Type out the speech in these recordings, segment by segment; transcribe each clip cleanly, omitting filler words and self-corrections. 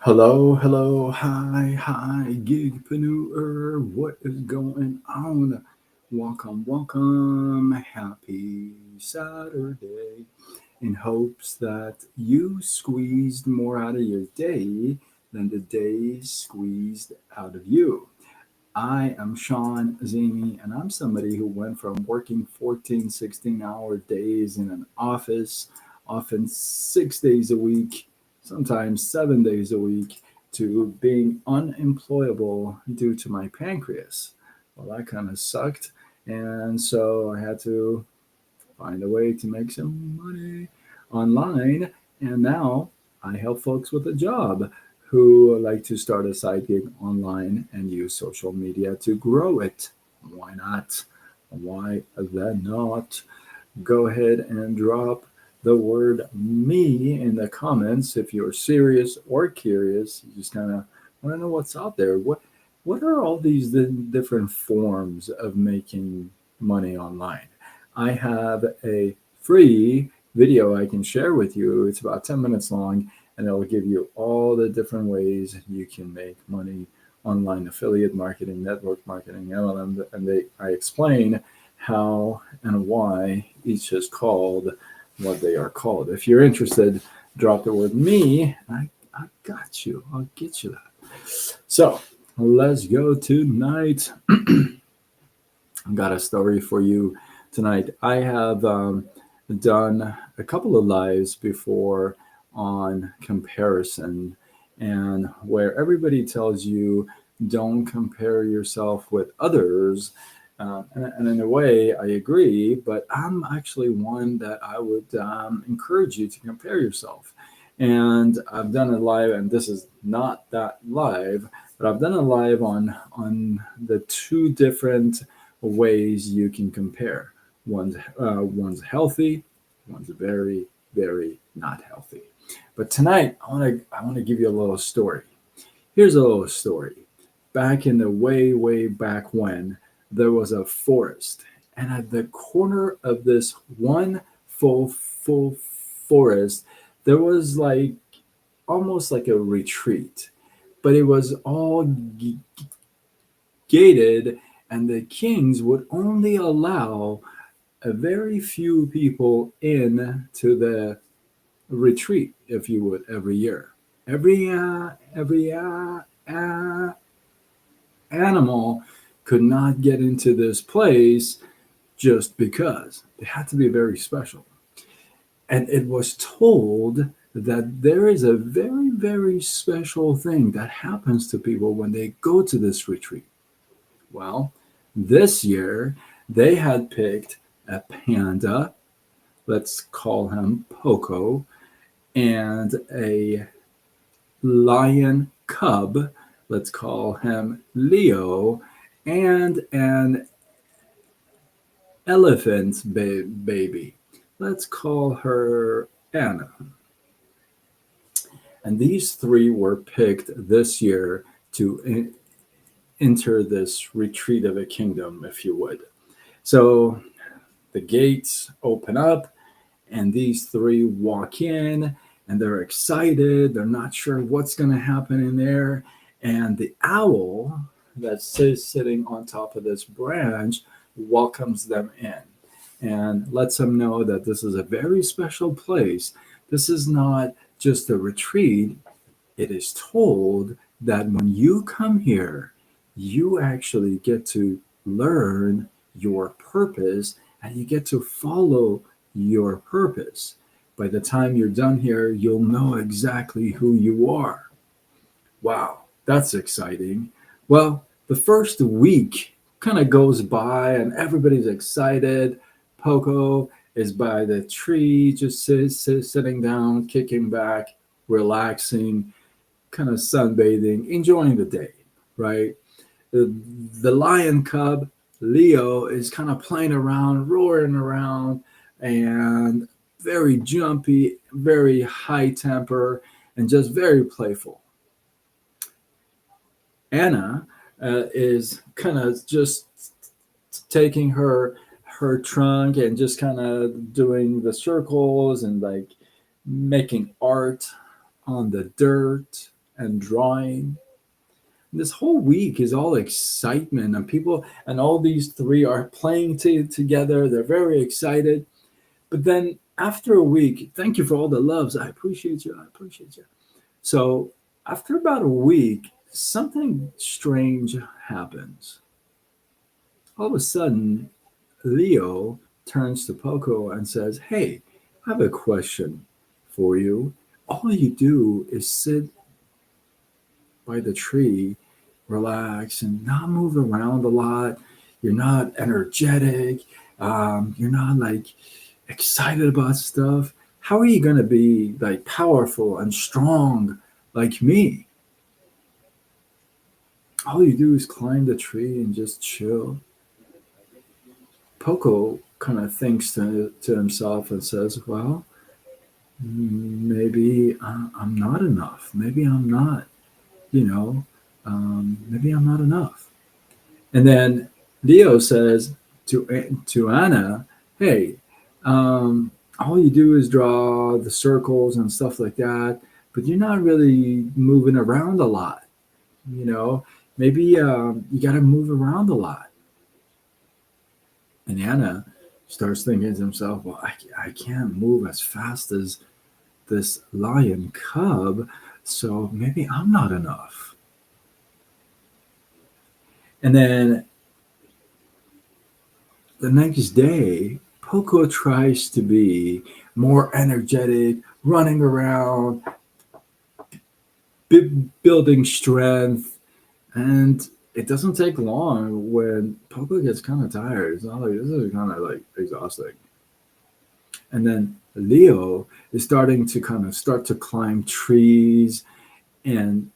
Hello, hello, hi, gigpreneur. What is going on? Welcome, welcome. Happy Saturday. In hopes that you squeezed more out of your day than the day squeezed out of you. I am Sean Zini, and I'm somebody who went from working 14, 16-hour days in an office, often 6 days a week, sometimes 7 days a week, to being unemployable due to my pancreas. Well, that kind of sucked. And so I had to find a way to make some money online. And now I help folks with a job who like to start a side gig online and use social media to grow it. Why not? Why then not? Go ahead and drop the word me in the comments if you're serious or curious. You just kind of want to know what's out there. What are all these different forms of making money online? I have a free video I can share with you. It's about 10 minutes long, and it'll give you all the different ways you can make money online: affiliate marketing, network marketing, MLM, and I explain how and why each is called what they are called. If you're interested, drop the word me. I got you. I'll get you that. So let's go tonight. I've got a story for you tonight. I have done a couple of lives before on comparison, and where everybody tells you don't compare yourself with others. And in a way, I agree, but I'm actually one that I would encourage you to compare yourself. And I've done a live, and this is not that live, but I've done a live on the two different ways you can compare. One's healthy, one's very, very not healthy. But tonight, I want to give you a little story. Here's a little story. Back in the way back when, there was a forest, and at the corner of this one full forest, there was like almost like a retreat, but it was all gated, and the kings would only allow a very few people in to the retreat, if you would, every year. Every animal could not get into this place just because. They had to be very special. And it was told that there is a very, very special thing that happens to people when they go to this retreat. Well, this year they had picked a panda, let's call him Poco, and a lion cub, let's call him Leo, and an elephant baby, let's call her Anna. And these three were picked this year to enter this retreat of a kingdom, if you would. So the gates open up, and these three walk in, and they're excited. They're not sure what's going to happen in there. And the owl that's sitting on top of this branch welcomes them in and lets them know that this is a very special place. This is not just a retreat. It is told that when you come here, you actually get to learn your purpose, and you get to follow your purpose. By the time you're done here, you'll know exactly who you are. Wow, that's exciting. Well, the first week kind of goes by and everybody's excited. Poco is by the tree, just sitting down, kicking back, relaxing, kind of sunbathing, enjoying the day, right? The lion cub, Leo, is kind of playing around, roaring around, and very jumpy, very high temper, and just very playful. Anna is kind of just taking her trunk and just kind of doing the circles and like making art on the dirt and drawing. This whole week is all excitement, and people, and all these three are playing together. They're very excited. But then after a week, thank you for all the loves. I appreciate you. I appreciate you. So after about a week, something strange happens. All of a sudden, Leo turns to Poco and says, "Hey, I have a question for you. All you do is sit by the tree, relax, and not move around a lot. You're not energetic. You're not like excited about stuff. How are you going to be like powerful and strong like me? All you do is climb the tree and just chill." Poco kind of thinks to himself and says, "Well, maybe I'm not enough. Maybe I'm not, you know, maybe I'm not enough." And then Leo says to Anna, "Hey, all you do is draw the circles and stuff like that, but you're not really moving around a lot. You know, maybe you got to move around a lot." And Anna starts thinking to himself, "Well, I can't move as fast as this lion cub, so maybe I'm not enough." And then the next day, Poco tries to be more energetic, running around, building strength, and it doesn't take long when Poco gets kind of tired. It's not like this is kind of like exhausting. And then Leo is starting to kind of start to climb trees, and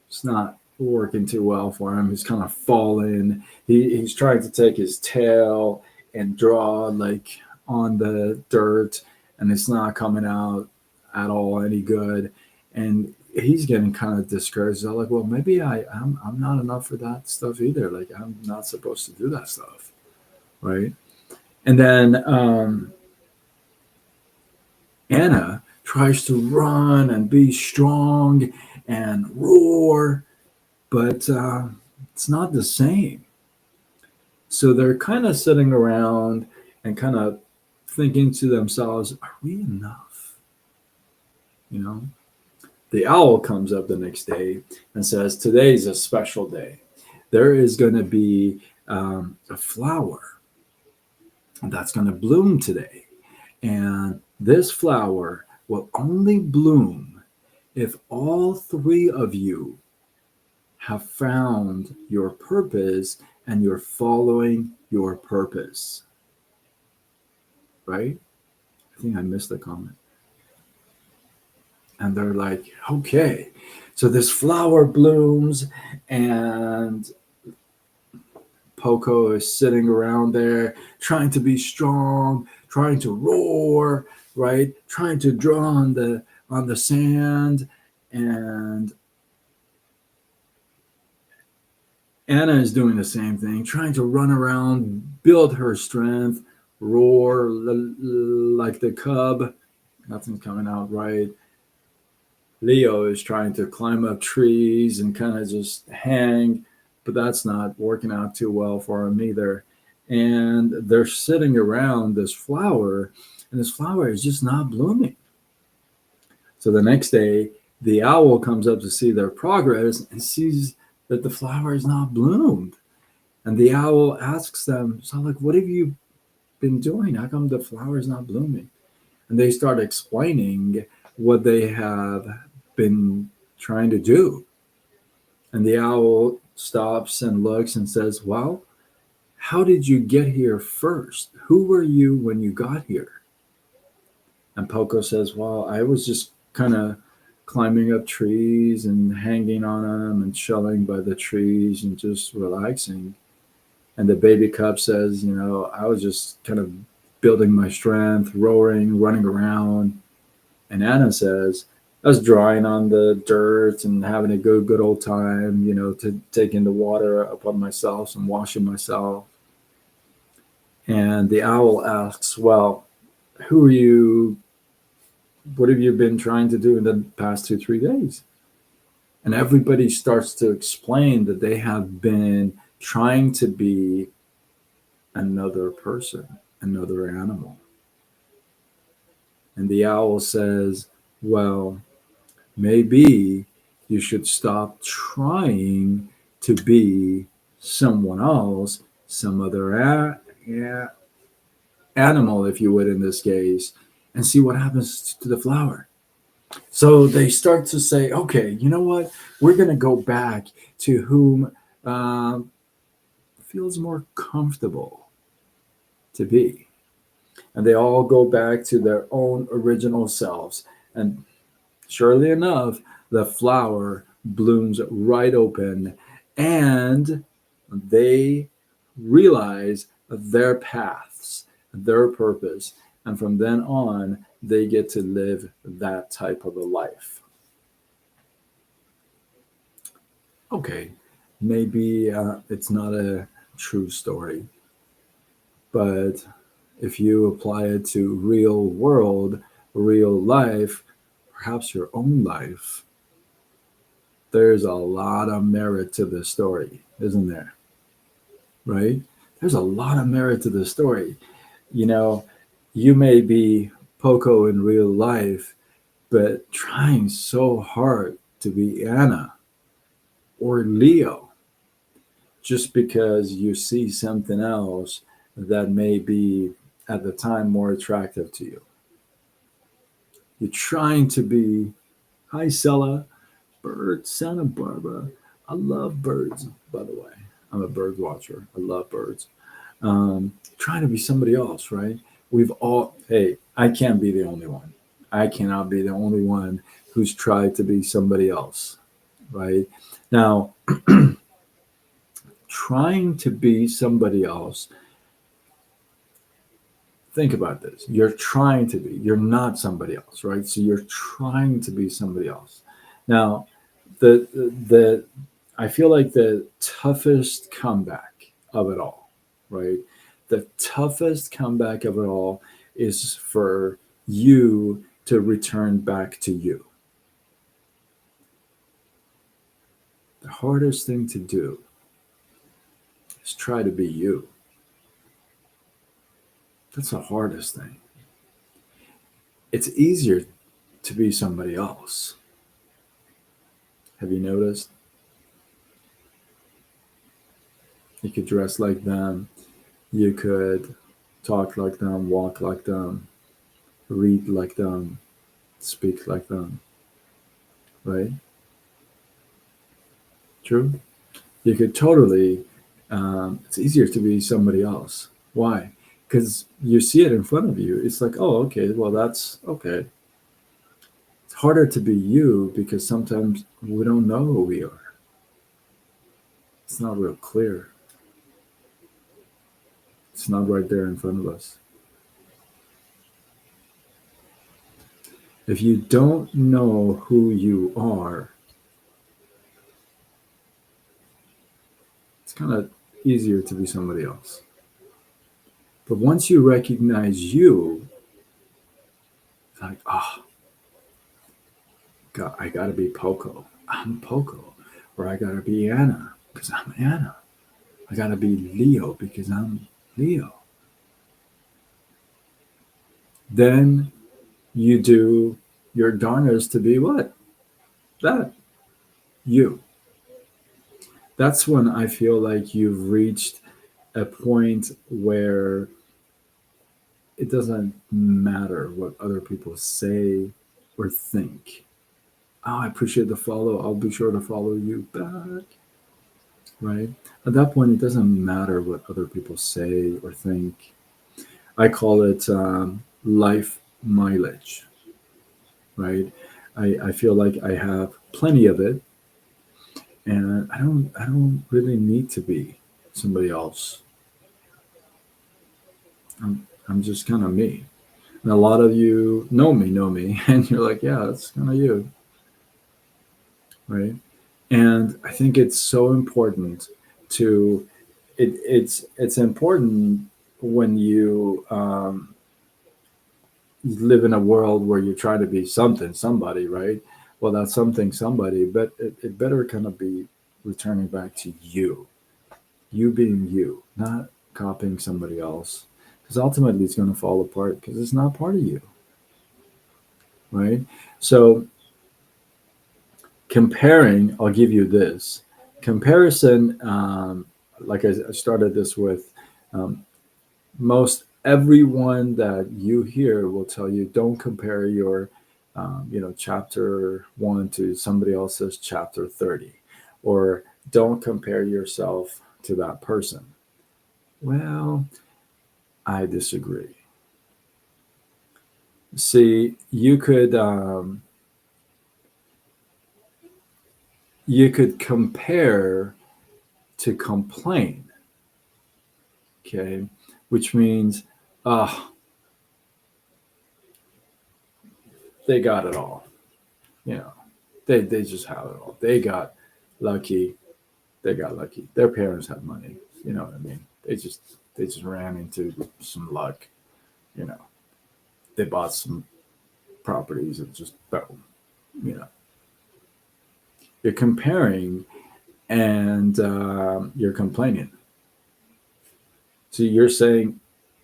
it's not working too well for him. He's kind of falling. He's trying to take his tail and draw like on the dirt, and it's not coming out at all any good. And he's getting kind of discouraged. So like, well, maybe I'm not enough for that stuff either. Like I'm not supposed to do that stuff, right? And then Anna tries to run and be strong and roar, but it's not the same. So they're kind of sitting around and kind of thinking to themselves, "Are we enough?" You know, the owl comes up the next day and says, "Today's a special day. There is going to be a flower that's going to bloom today. And this flower will only bloom if all three of you have found your purpose and you're following your purpose." Right? I think I missed the comment. And they're like, "Okay." So this flower blooms, and Poco is sitting around there trying to be strong, trying to roar, right? Trying to draw on the sand. And Anna is doing the same thing, trying to run around, build her strength, roar like the cub. Nothing's coming out right. Leo is trying to climb up trees and kind of just hang, but that's not working out too well for him either. And they're sitting around this flower, and this flower is just not blooming. So the next day, the owl comes up to see their progress and sees that the flower is not bloomed. And the owl asks them, "So, like, what have you been doing? How come the flower is not blooming?" And they start explaining what they have been trying to do. And the owl stops and looks and says, "Well, how did you get here first? Who were you when you got here?" And Poco says, "Well, I was just kind of climbing up trees and hanging on them and chilling by the trees and just relaxing." And the baby cub says, "I was just kind of building my strength, roaring, running around." And Anna says, "I was drawing on the dirt and having a good old time, to taking the water upon myself and washing myself." And the owl asks, "Well, who are you? What have you been trying to do in the past 2, 3 days?" And everybody starts to explain that they have been trying to be another person, another animal. And the owl says, well, maybe you should stop trying to be someone else, some other animal, if you would, in this case, and see what happens to the flower. So they start to say, okay, you know what? We're going to go back to whom um, feels more comfortable to be. And they all go back to their own original selves. And surely enough, the flower blooms right open and they realize their paths, their purpose. And from then on, they get to live that type of a life. Okay, maybe it's not a true story, but if you apply it to real world, real life, perhaps your own life, there's a lot of merit to this story, isn't there? Right? There's a lot of merit to this story. You know, you may be Poco in real life, but trying so hard to be Anna or Leo just because you see something else that may be at the time more attractive to you. You're trying to be, hi, Sella, bird, Santa Barbara. I love birds, by the way. I'm a bird watcher. I love birds. Trying to be somebody else, right? We've all, hey, I can't be the only one. I cannot be the only one who's tried to be somebody else, right? Now, trying to be somebody else, think about this. You're trying to be, you're not somebody else, right? So you're trying to be somebody else. Now, the I feel like the toughest comeback of it all, right? The toughest comeback of it all is for you to return back to you. The hardest thing to do is try to be you. That's the hardest thing. It's easier to be somebody else. Have you noticed? You could dress like them, you could talk like them, walk like them, read like them, speak like them, right? True. You could totally. It's easier to be somebody else. Why? Because you see it in front of you. It's like, oh, okay, well, that's okay. It's harder to be you because sometimes we don't know who we are. It's not real clear. It's not right there in front of us. If you don't know who you are, it's kind of easier to be somebody else. But once you recognize you, it's like, oh, God, I gotta be Poco. I'm Poco. Or I gotta be Anna because I'm Anna. I gotta be Leo because I'm Leo. Then you do your darnest to be what? That. You. That's when I feel like you've reached a point where it doesn't matter what other people say or think. Oh, I appreciate the follow. I'll be sure to follow you back. Right? At that point, it doesn't matter what other people say or think. I call it life mileage, right? I feel like I have plenty of it, and I don't really need to be somebody else. I'm I'm just kind of me. And a lot of you know me, and you're like, yeah, that's kind of you, right? And I think it's so important to it's important when you live in a world where you try to be something somebody, right? well, that's something somebody, but it better kind of be returning back to you being you, not copying somebody else. Because ultimately it's going to fall apart because it's not part of you, right? So comparing, I'll give you this comparison. Like I started this with, um, most everyone that you hear will tell you don't compare your, chapter 1 to somebody else's chapter 30, or don't compare yourself to that person. Well, I disagree. See, you could compare to complain, okay, which means, oh, they got it all, you know, they just have it all. Lucky. They got lucky. Their parents had money. You know what I mean? They just ran into some luck. You know, they bought some properties and just boom. You know, you're comparing and you're complaining. So you're saying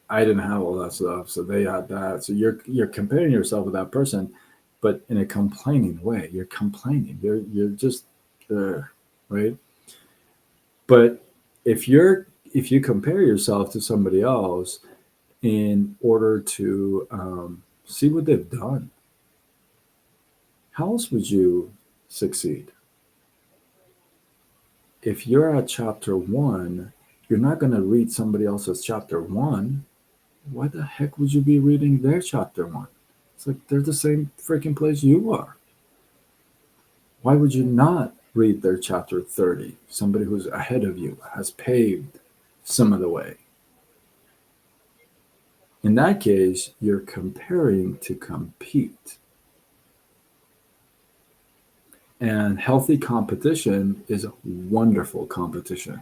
I didn't have all that stuff, so they had that. So you're comparing yourself with that person, but in a complaining way. You're complaining. You're just right. But if you compare yourself to somebody else in order to see what they've done, how else would you succeed? If you're at chapter 1, you're not going to read somebody else's chapter 1. Why the heck would you be reading their chapter 1? It's like they're the same freaking place you are. Why would you not read their chapter 30? Somebody who's ahead of you has paved some of the way. In that case, you're comparing to compete. And healthy competition is wonderful competition,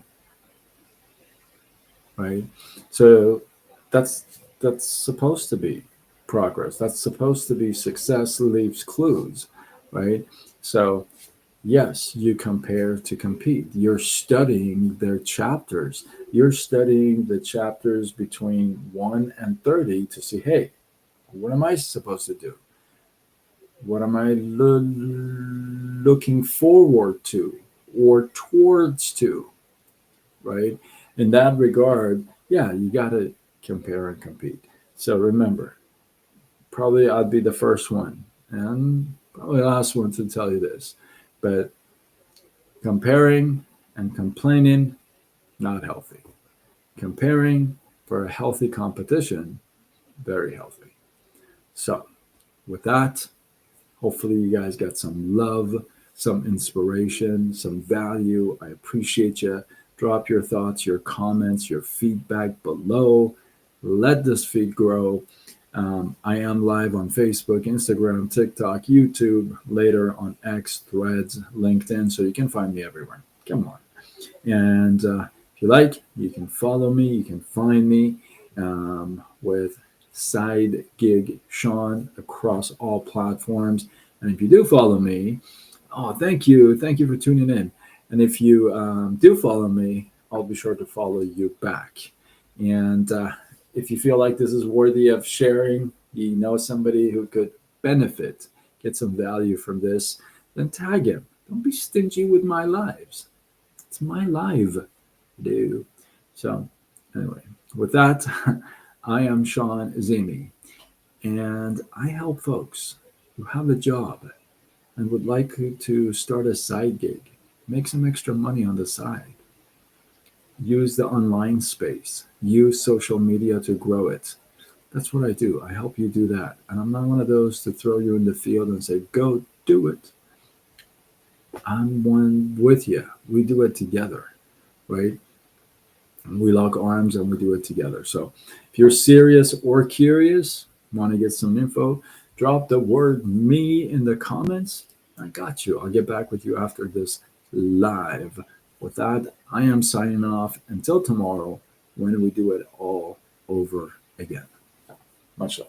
right? So that's that's supposed to be progress. That's supposed to be success leaves clues, right? So yes, you compare to compete. You're studying their chapters. You're studying the chapters between 1 and 30 to see, hey, what am I supposed to do? What am I looking forward to or towards to, right? In that regard, yeah, you got to compare and compete. So remember, probably I'd be the first one and probably the last one to tell you this, but comparing and complaining, not healthy. Comparing for a healthy competition, very healthy. So, with that, hopefully, you guys got some love, some inspiration, some value. I appreciate you. Drop your thoughts, your comments, your feedback below. Let this feed grow. I am live on Facebook, Instagram, TikTok, YouTube, later on X, Threads, LinkedIn, so you can find me everywhere. Come on. And if you like, you can follow me. You can find me with Side Gig Sean across all platforms. And if you do follow me, oh, thank you. Thank you for tuning in. And if you do follow me, I'll be sure to follow you back. And if you feel like this is worthy of sharing, you know somebody who could benefit, get some value from this, then tag him. Don't be stingy with my lives. It's my live, dude. So, anyway, with that, I am Sean Zimi, and I help folks who have a job and would like to start a side gig, make some extra money on the side, use the online space, use social media to grow it. That's what I do. I help you do that. And I'm not one of those to throw you in the field and say, go do it. I'm one with you. We do it together, right? We lock arms and we do it together. So if you're serious or curious, want to get some info, drop the word me in the comments. I got you. I'll get back with you after this live. With that, I am signing off until tomorrow when we do it all over again. Much love.